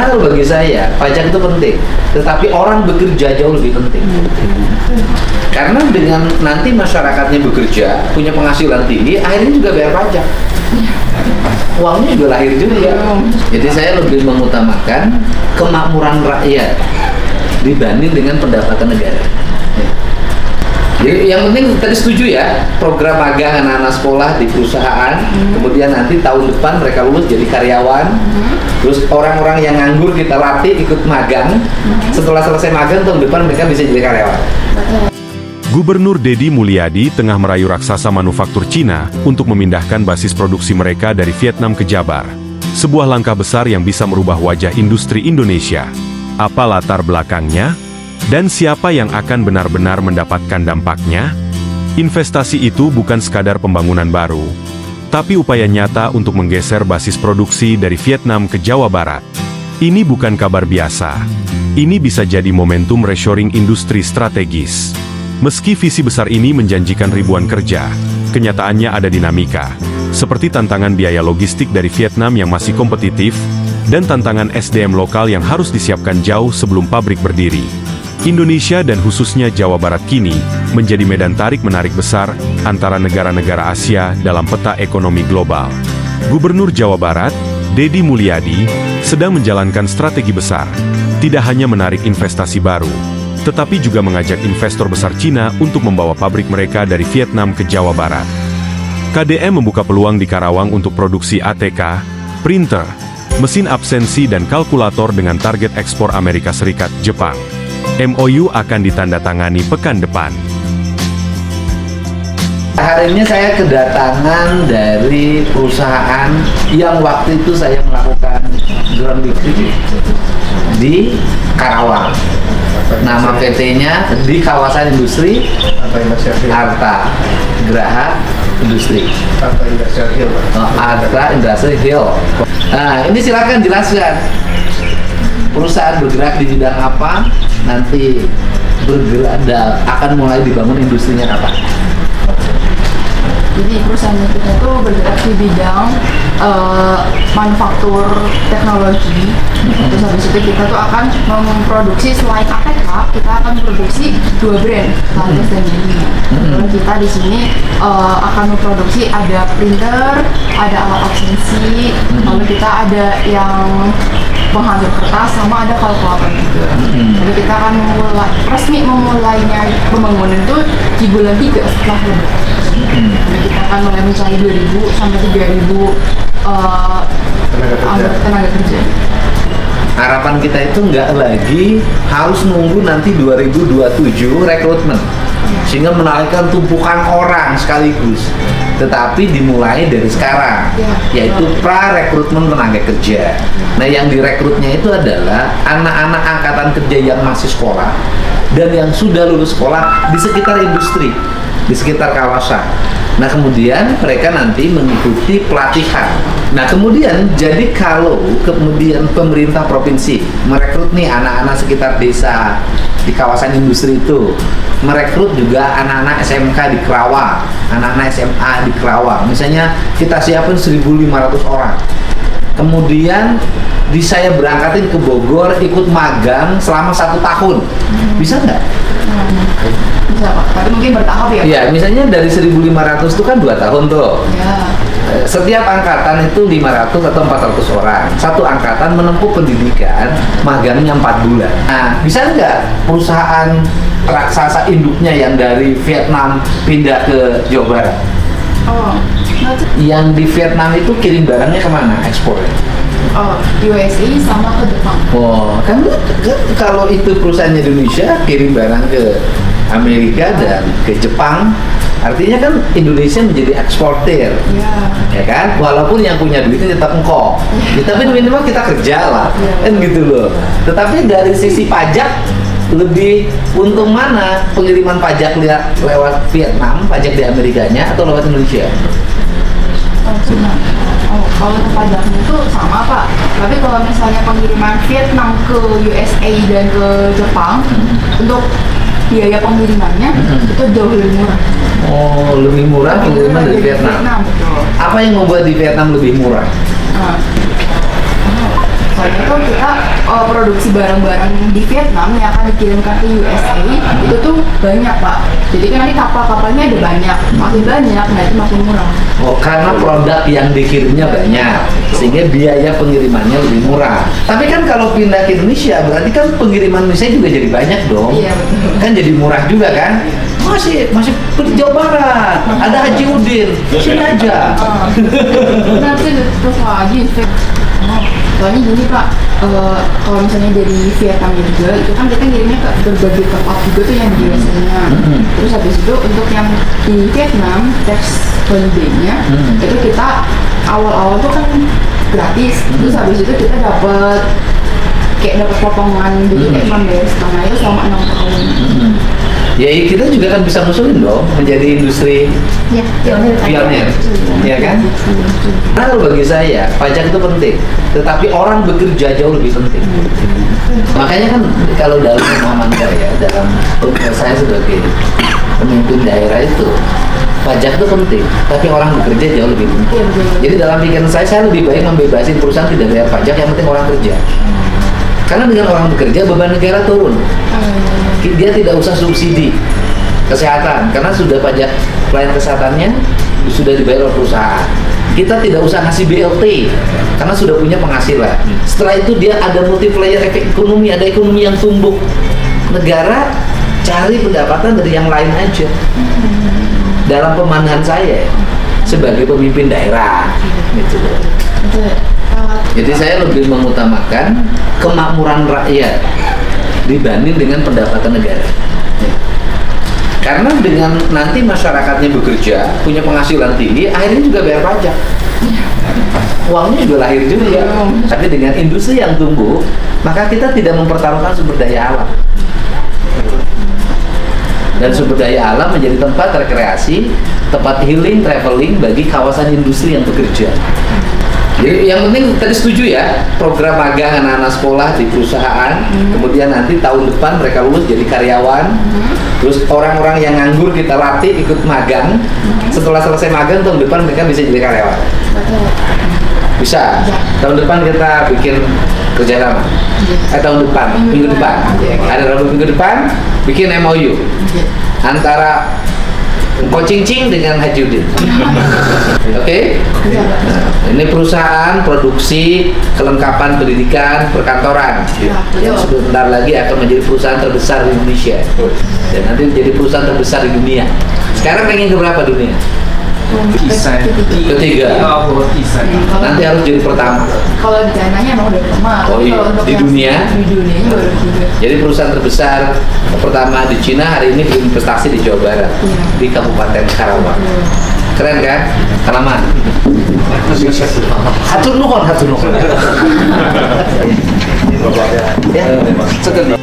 Karena kalau bagi saya pajak itu penting, tetapi orang bekerja jauh lebih penting. Karena dengan nanti masyarakatnya bekerja, punya penghasilan tinggi, akhirnya juga bayar pajak. Uangnya juga lahir juga. Jadi saya lebih mengutamakan kemakmuran rakyat dibanding dengan pendapatan negara. Jadi yang penting tadi setuju ya, program magang anak-anak sekolah di perusahaan, kemudian nanti tahun depan mereka lulus jadi karyawan, terus orang-orang yang nganggur kita latih ikut magang, setelah selesai magang tahun depan mereka bisa jadi karyawan. Gubernur Deddy Mulyadi tengah merayu raksasa manufaktur Cina untuk memindahkan basis produksi mereka dari Vietnam ke Jabar. Sebuah langkah besar yang bisa merubah wajah industri Indonesia. Apa latar belakangnya? Dan siapa yang akan benar-benar mendapatkan dampaknya? Investasi itu bukan sekadar pembangunan baru, tapi upaya nyata untuk menggeser basis produksi dari Vietnam ke Jawa Barat. Ini bukan kabar biasa. Ini bisa jadi momentum reshoring industri strategis. Meski visi besar ini menjanjikan ribuan kerja, kenyataannya ada dinamika, seperti tantangan biaya logistik dari Vietnam yang masih kompetitif, dan tantangan SDM lokal yang harus disiapkan jauh sebelum pabrik berdiri. Indonesia dan khususnya Jawa Barat kini menjadi medan tarik-menarik besar antara negara-negara Asia dalam peta ekonomi global. Gubernur Jawa Barat, Deddy Mulyadi, sedang menjalankan strategi besar, tidak hanya menarik investasi baru, tetapi juga mengajak investor besar Cina untuk membawa pabrik mereka dari Vietnam ke Jawa Barat. KDM membuka peluang di Karawang untuk produksi ATK, printer, mesin absensi dan kalkulator dengan target ekspor Amerika Serikat, Jepang. MOU akan ditandatangani pekan depan. Hari ini saya kedatangan dari perusahaan yang waktu itu saya melakukan groundbreaking di Karawang. Nama PT-nya di kawasan industri Arta Graha Industri. Arta Industri Hill. Nah, ini silakan jelaskan. Perusahaan bergerak di bidang apa? Nanti bergerak akan mulai dibangun industrinya apa? Jadi perusahaan kita itu bergerak di bidang manufaktur teknologi. Terus habis itu kita tuh akan memproduksi selain ATK, kita akan memproduksi 2 brand, Lantas dan Jenny. Lalu kita di sini akan memproduksi ada printer, ada alat absensi, lalu kita ada yang penghasil kertas, sama ada kalkulator juga. Jadi kita akan resmi memulainya pembangunan itu di bulan 3 setelah Lebaran. Jadi kita akan mulai mencari 2.000 sampai 3.000 tenaga kerja. Harapan kita itu nggak lagi harus nunggu nanti 2027 rekrutmen, sehingga menaikkan tumpukan orang sekaligus, tetapi dimulai dari sekarang, yaitu pra-rekrutmen tenaga kerja. Nah, yang direkrutnya itu adalah anak-anak angkatan kerja yang masih sekolah dan yang sudah lulus sekolah di sekitar industri, di sekitar kawasan. Nah, kemudian mereka nanti mengikuti pelatihan. Nah, kemudian jadi kalau kemudian pemerintah provinsi merekrut nih anak-anak sekitar desa di kawasan industri itu, merekrut juga anak-anak SMK di Kerawang, anak-anak SMA di Kerawang. Misalnya kita siapin 1.500 orang. Kemudian saya berangkatin ke Bogor ikut magang selama 1 tahun. Bisa nggak? Bisa Pak, tapi mungkin bertahap ya? Iya, misalnya dari 1.500 itu kan 2 tahun tuh. Ya. Setiap angkatan itu 500 atau 400 orang. Satu angkatan menempuh pendidikan, magangnya 4 bulan. Nah, bisa nggak perusahaan raksasa induknya yang dari Vietnam pindah ke Jawa Barat? Oh, Yang di Vietnam itu kirim barangnya kemana ekspornya? USA sama ke Jepang. Oh, kan kalau itu perusahaan Indonesia kirim barang ke Amerika dan ke Jepang, artinya kan Indonesia menjadi eksportir, ya kan? Walaupun yang punya duitnya tetap engkau, tapi minimal kita kerja lah, kan gitu loh. Tetapi dari sisi pajak, lebih untung mana pengiriman pajak lewat Vietnam, pajak di Amerikanya, atau lewat Indonesia? Kalau untuk pajaknya itu sama Pak, tapi kalau misalnya pengiriman Vietnam ke USA dan ke Jepang, untuk biaya pengirimannya itu jauh lebih murah. Oh, lebih murah pengiriman dari Vietnam. Betul. Apa yang membuat di Vietnam lebih murah? Soalnya tuh kita produksi barang-barang di Vietnam yang akan dikirimkan ke USA itu tuh banyak Pak. Jadi kan nanti kapal-kapalnya ada banyak, makin banyak, nah itu makin murah. Oh, karena produk yang dikirimnya banyak, sehingga biaya pengirimannya lebih murah. Tapi kan kalau pindah ke Indonesia, berarti kan pengiriman Indonesia juga jadi banyak dong. Iya, betul. Kan jadi murah juga kan? Masih di Jawa Barat, ada Haji Udin, sini aja. Nanti terus lagi soalnya gini Pak, kalau misalnya dari Vietnam juga itu kan kita ngirimnya ke berbagai tempat juga tuh yang di USA-nya. Terus habis itu untuk yang di Vietnam tax holiday-nya itu kita awal-awal tuh kan gratis. Terus habis itu kita dapat potongan, jadi kayak cuma bayar setengah itu selama 6 tahun. Ya kita juga kan bisa ngusulin dong menjadi industri Ya, pionir, ya kan? Nah, kalau bagi saya pajak itu penting, tetapi orang bekerja jauh lebih penting. Makanya kan kalau dalam pemahaman saya, dalam saya sebagai pemimpin daerah itu, pajak itu penting, tapi orang bekerja jauh lebih penting. Jadi dalam pikiran saya lebih baik membebasin perusahaan tidak bayar pajak, yang penting orang kerja. Karena dengan orang bekerja beban negara turun. Dia tidak usah subsidi kesehatan karena sudah pajak pelayanan kesehatannya sudah dibayar oleh perusahaan. Kita tidak usah ngasih BLT karena sudah punya penghasilan. Setelah itu dia ada multiplier efek ekonomi, ada ekonomi yang tumbuh. Negara cari pendapatan dari yang lain aja. Dalam pemandangan saya sebagai pemimpin daerah, gitu. Jadi saya lebih mengutamakan kemakmuran rakyat dibanding dengan pendapatan negara. Karena dengan nanti masyarakatnya bekerja, punya penghasilan tinggi, akhirnya juga bayar pajak. Uangnya juga lahir juga. Tapi dengan industri yang tumbuh, maka kita tidak mempertaruhkan sumber daya alam. Dan sumber daya alam menjadi tempat rekreasi, tempat healing, traveling bagi kawasan industri yang bekerja. Jadi yang penting tadi setuju ya, program magang anak-anak sekolah di perusahaan, kemudian nanti tahun depan mereka lulus jadi karyawan, terus orang-orang yang nganggur kita latih ikut magang, setelah selesai magang tahun depan mereka bisa jadi karyawan. Bisa. Tahun depan kita bikin kerjasama. Tahun depan, minggu depan. Ada minggu depan bikin MOU antara Ko Cincin dengan Haji Udin. Oke? Nah, ini perusahaan produksi kelengkapan pendidikan perkantoran yang sebentar lagi akan menjadi perusahaan terbesar di Indonesia dan nanti menjadi perusahaan terbesar di dunia. Sekarang pengen ke berapa dunia? Ketiga. Nanti harus jadi pertama. Kalau di China-nya emang udah pertama. Oh iya, Kalau untuk di yang dunia? Di dunianya baru ketiga. Jadi perusahaan terbesar pertama di Cina hari ini berinvestasi di Jawa Barat, di Kabupaten Karawang. Keren kan? Kalaman. Hatur nuhun, hatur nuhun. Ya, sekedar.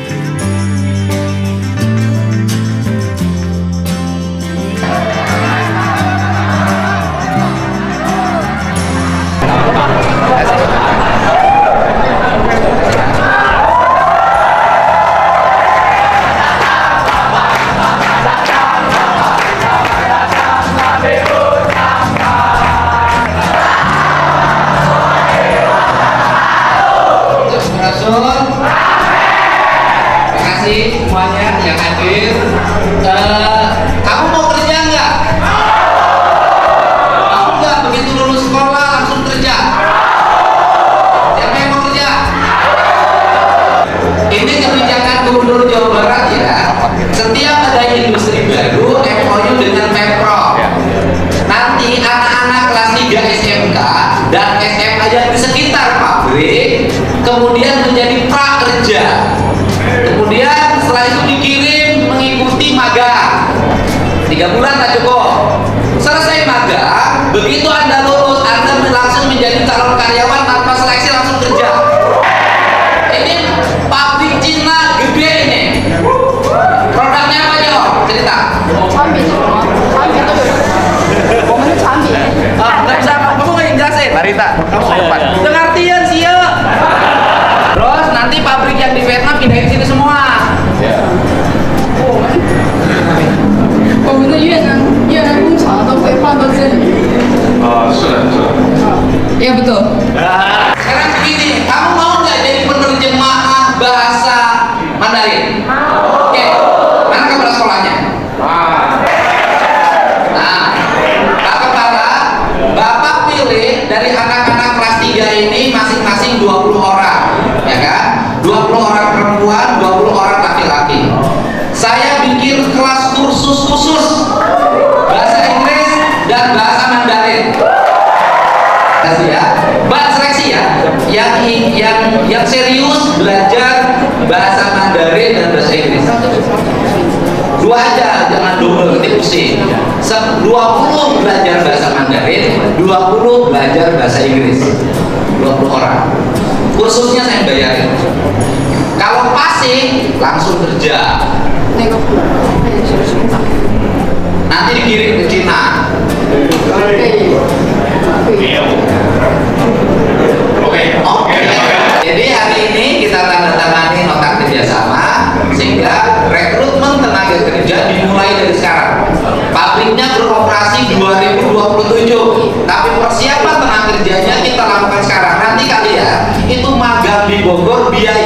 Semuanya yang hadir, kamu mau kerja nggak? Kamu nggak begitu lulus sekolah langsung kerja? Siapa yang mau kerja? Ini kebijakan Gubernur Jawa Barat ya. Setiap ada industri baru, MOU dengan Pemprov. Nanti anak-anak kelas 3 SMK dan SMA yang di sekitar pabrik kemudian menjadi prakerja. Kemudian setelah itu dikirim mengikuti magang 3 bulan tak cukup. Selesai magang, begitu Anda lulus, Anda langsung menjadi calon karyawan tanpa seleksi, langsung kerja. Ini pabrik Cina gede ini. Produknya apa aja Om? Cerita. Cambi itu cambi. Nggak bisa, kamu nggak jelasin. Marita, kamu ke depan. Dengartian sih ya. Terus nanti pabrik yang di Vietnam pindahin sini semua. Iya betul. Sekarang begini, kamu mau nggak yang serius belajar bahasa Mandarin dan bahasa Inggris. 2 aja, jangan double, nanti pusing. 20 belajar bahasa Mandarin, 20 belajar bahasa Inggris. 20 orang. Kursusnya saya bayarin. Kalau passing, langsung kerja. Nanti dikirim ke Cina. Oke. Jadi hari ini kita tanda tangani nota kerjasama sehingga rekrutmen tenaga kerja dimulai dari sekarang. Pabriknya beroperasi 2027, tapi persiapan tenaga kerjanya kita lakukan sekarang. Nanti kalian itu magang di Bogor biaya